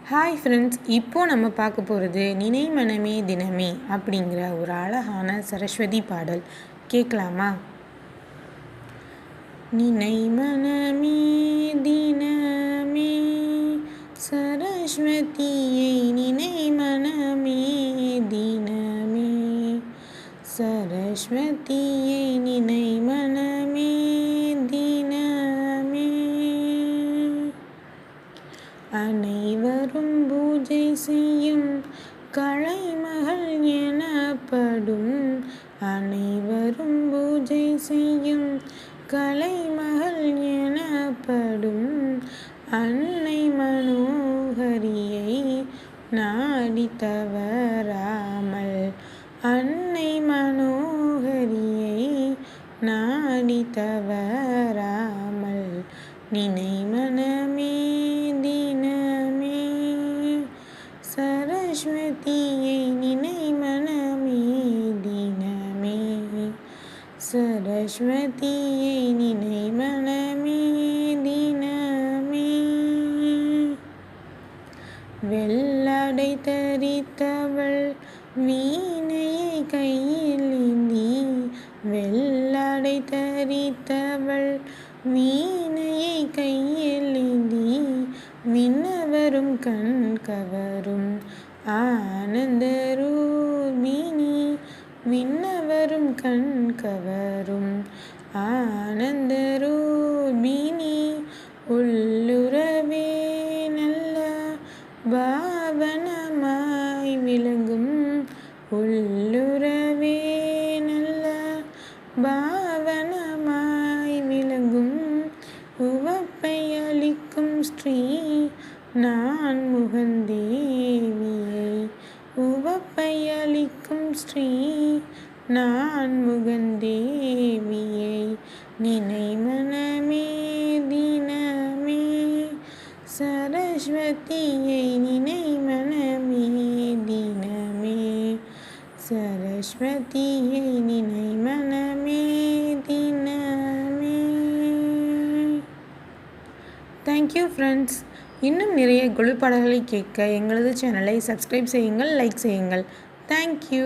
Hi friends, இப்போது நம்ம பார்க்க போகிறது நினை மனமே தினமே அப்படிங்கிற ஒரு அழகான சரஸ்வதி பாடல். கேட்கலாமா? நினை மனமே தினமே சரஸ்வதியை நினை மனமே தினமே சரஸ்வதியை நினை மனமே தினமே அனைவரும் பூஜை செய்யும் கலைமகள் எனப்படும் அனைவரும் பூஜை செய்யும் கலைமகள் எனப்படும் அன்னை மனோகரியை நாடி தவறாமல் அன்னை மனோகரியை நாடி தவறாமல் நினை மனமே தினமே சரஸ்வதியை நினை மனமே தினமே சரஸ்வதியை நினை மனமே தினமே வெள்ளடை தரித்தவள் வீணையை கையில் ஏந்தி வெள்ளடை தரித்தவள் வீணையை கையில் ஏந்தி விண்ணவரும் கண் கவரும் ஆனந்த ரூபிணி விண்ணவரும் கண் கவரும் ஆனந்த ரூபிணி உள்ளுறவே நல்ல பாவனமாய் விளங்கும் உள்ளுறவே நல்ல பாவனமாய் விளங்கும் உவப்பை அளிக்கும் ஸ்ரீ நான் முகந்தேவியை உவப்பை அளிக்கும் ஸ்ரீ நான் முகந்தேவியை நினை மனமே தினமே சரஸ்வதியை நினை மனமே தினமே சரஸ்வதியை நினை மனமே தினமே. Thank you friends. இன்னும் நிறைய குழு பாடல்களை கேட்க எங்களது சேனலை சப்ஸ்கிரைப் செய்யுங்கள், லைக் செய்யுங்கள். தேங்க்யூ.